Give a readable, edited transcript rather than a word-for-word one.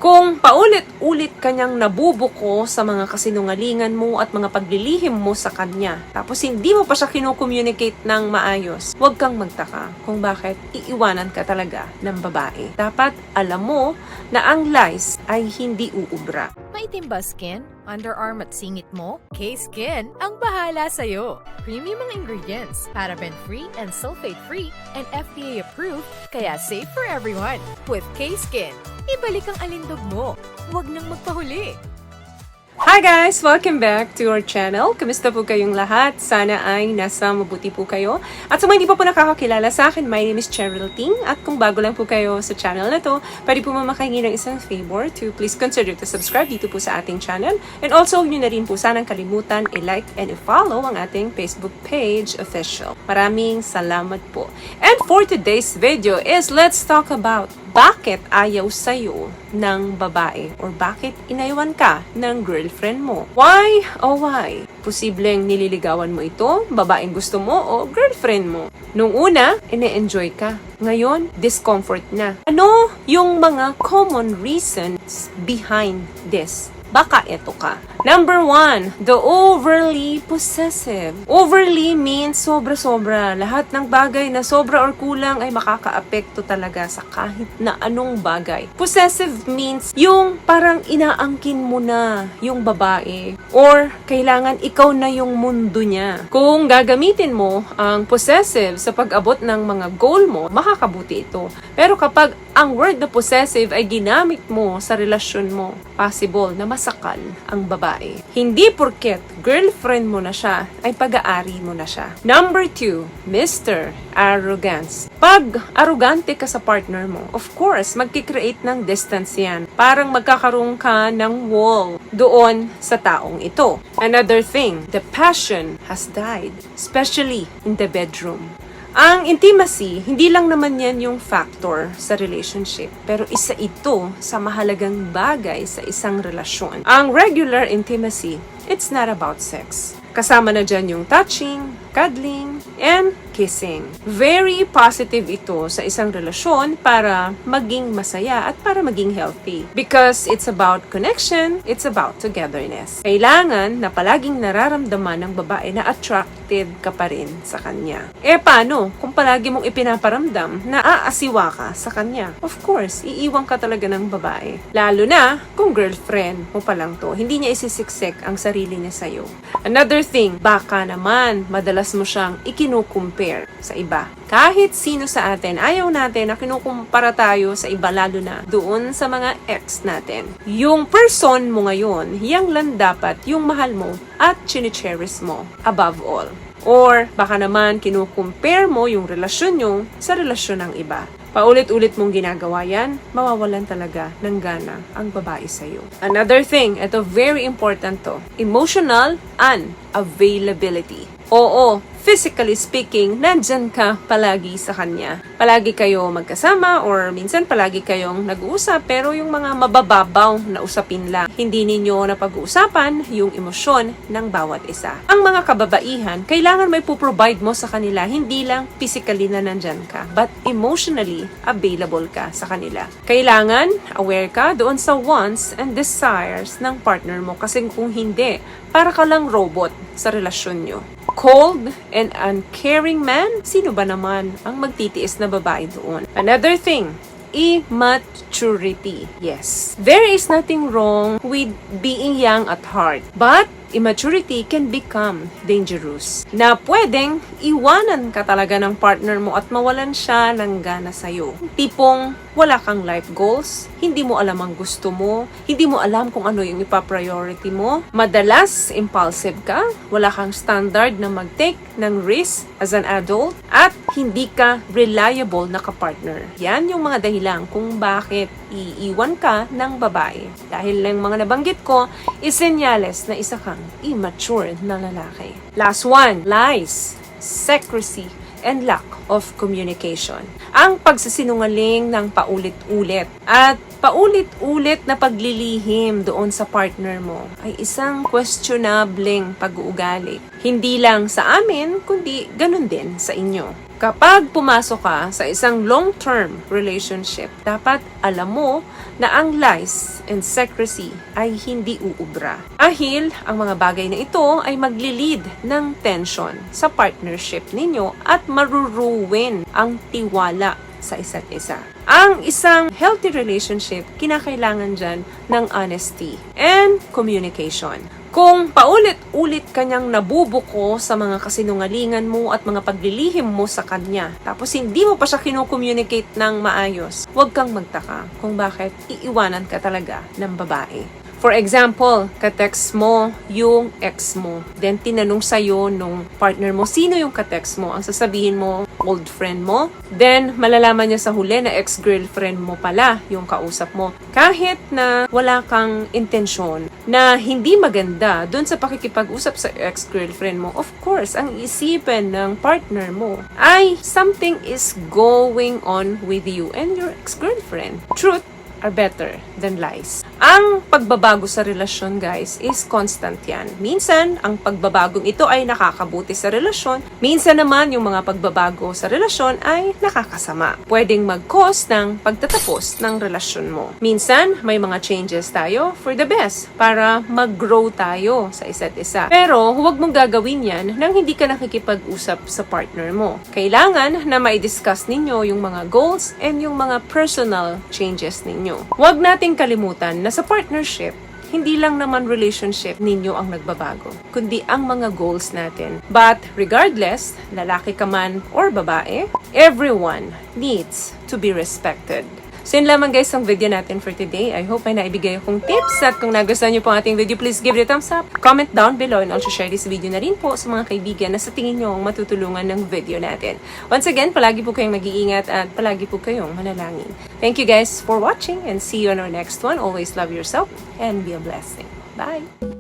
Kung paulit-ulit kanyang nabubuko sa mga kasinungalingan mo at mga paglilihim mo sa kanya, tapos hindi mo pa siya kino-communicate ng maayos, huwag kang magtaka kung bakit iiwanan ka talaga ng babae. Dapat alam mo na ang lies ay hindi uubra. Maitim ba skin? Underarm at singit mo? K-Skin ang bahala sa'yo. Premium ang ingredients, paraben-free and sulfate-free, and FDA-approved, kaya safe for everyone. With K-Skin, ibalik ang alindog mo. Huwag nang magpahuli. Hi guys! Welcome back to our channel. Kamusta po kayong lahat? Sana ay nasa mabuti po kayo. At sa mga hindi pa po nakakakilala sa akin, my name is Cheryl Ting. At kung bago lang po kayo sa channel na to, pwede po mamakingi ng isang favor to please consider to subscribe dito po sa ating channel. And also, yun na rin po sanang kalimutan i-like and i-follow ang ating Facebook page official. Maraming salamat po. And for today's video is let's talk about bakit ayaw sa'yo ng babae or bakit inayawan ka ng girlfriend mo. Why? Oh why? Posibleng nililigawan mo ito, babaeng gusto mo o girlfriend mo. Nung una, ine-enjoy ka. Ngayon, discomfort na. Ano yung mga common reasons behind this? Baka eto ka. Number 1, the overly possessive. Overly means sobra-sobra. Lahat ng bagay na sobra or kulang ay makakaapekto talaga sa kahit na anong bagay. Possessive means yung parang inaangkin mo na yung babae or kailangan ikaw na yung mundo niya. Kung gagamitin mo ang possessive sa pag-abot ng mga goal mo, makakabuti ito. Pero kapag ang word na possessive ay ginamit mo sa relasyon mo, possible na masakal ang babae. Hindi porket girlfriend mo na siya, ay pag-aari mo na siya. Number 2, Mr. Arrogance. Pag arrogante ka sa partner mo, of course, magkikreate ng distance yan. Parang magkakaroon ka ng wall doon sa taong ito. Another thing, the passion has died, especially in the bedroom. Ang intimacy, hindi lang naman yan yung factor sa relationship, pero isa ito sa mahalagang bagay sa isang relasyon. Ang regular intimacy, it's not about sex. Kasama na dyan yung touching, cuddling, and kissing. Very positive ito sa isang relasyon para maging masaya at para maging healthy. Because it's about connection, it's about togetherness. Kailangan na palaging nararamdaman ng babae na attracted ka pa rin sa kanya. Paano kung palagi mong ipinaparamdam na aasiwa ka sa kanya? Of course, iiwan ka talaga ng babae. Lalo na kung girlfriend mo pa lang to. Hindi niya isisiksik ang sarili niya sa'yo. Another thing, baka naman madalas mo siyang ikinukumpare sa iba. Kahit sino sa atin, ayaw natin na kinukumpara tayo sa iba, lalo na doon sa mga ex natin. Yung person mo ngayon, yang lang dapat yung mahal mo at chine-cherish mo above all. Or baka naman kinukumpare mo yung relasyon nyo sa relasyon ng iba. Paulit-ulit mong ginagawa yan, mawawalan talaga ng gana ang babae sa'yo. Another thing, ito very important to, emotional unavailability. Oo, physically speaking, nandyan ka palagi sa kanya. Palagi kayo magkasama or minsan palagi kayong nag-uusap pero yung mga mabababaw na usapin lang. Hindi ninyo napag-uusapan yung emosyon ng bawat isa. Ang mga kababaihan, kailangan may puprovide mo sa kanila, hindi lang physically na nandyan ka, but emotionally available ka sa kanila. Kailangan aware ka doon sa wants and desires ng partner mo kasi kung hindi, para ka lang robot sa relasyon nyo. Cold and uncaring man? Sino ba naman ang magtitiis na babae doon? Another thing, immaturity. Yes, there is nothing wrong with being young at heart, but immaturity can become dangerous. Na pwedeng iwanan ka talaga ng partner mo at mawalan siya ng gana sa'yo. Tipong wala kang life goals, hindi mo alam ang gusto mo, hindi mo alam kung ano yung ipa-priority mo, madalas impulsive ka, wala kang standard na mag-take ng risk as an adult, at hindi ka reliable na kapartner. Yan yung mga dahilan kung bakit iiwan ka ng babae. Dahil lang mga nabanggit ko, isenyales na isa kang immature na lalaki. Last one, lies, secrecy, and lack of communication. Ang pagsisinungaling ng paulit-ulit at paulit-ulit na paglilihim doon sa partner mo ay isang questionableng pag-uugali. Hindi lang sa amin, kundi ganun din sa inyo. Kapag pumasok ka sa isang long-term relationship, dapat alam mo na ang lies and secrecy ay hindi uubra. Dahil ang mga bagay na ito ay magli-lead ng tension sa partnership ninyo at maruruin ang tiwala sa isa't isa. Ang isang healthy relationship, kinakailangan dyan ng honesty and communication. Kung paulit-ulit kanyang nabubuko sa mga kasinungalingan mo at mga paglilihim mo sa kanya, tapos hindi mo pa siya kino-communicate ng maayos, huwag kang magtaka kung bakit iiwanan ka talaga ng babae. For example, ka-text mo yung ex mo. Then, tinanong sa'yo nung partner mo, sino yung ka-text mo? Ang sasabihin mo, old friend mo. Then, malalaman niya sa huli na ex-girlfriend mo pala yung kausap mo. Kahit na wala kang intensyon na hindi maganda dun sa pakikipag-usap sa ex-girlfriend mo, of course, ang isipin ng partner mo ay something is going on with you and your ex-girlfriend. Truth are better than lies. Ang pagbabago sa relasyon, guys, is constant yan. Minsan, ang pagbabagong ito ay nakakabuti sa relasyon. Minsan naman, yung mga pagbabago sa relasyon ay nakakasama. Pwedeng mag-cause ng pagtatapos ng relasyon mo. Minsan, may mga changes tayo for the best para mag-grow tayo sa isa't isa. Pero, huwag mong gagawin yan nang hindi ka nakikipag-usap sa partner mo. Kailangan na mai-discuss ninyo yung mga goals and yung mga personal changes ninyo. Huwag nating kalimutan na sa partnership, hindi lang naman relationship ninyo ang nagbabago, kundi ang mga goals natin. But regardless, lalaki ka man or babae, everyone needs to be respected. So yun lamang guys ang video natin for today. I hope may naibigay akong tips at kung nagustuhan niyo po ang ating video, please give it a thumbs up, comment down below, and also share this video na rin po sa mga kaibigan na sa tingin nyo ang matutulungan ng video natin. Once again, palagi po kayong mag-iingat at palagi po kayong manalangin. Thank you guys for watching and see you on our next one. Always love yourself and be a blessing. Bye!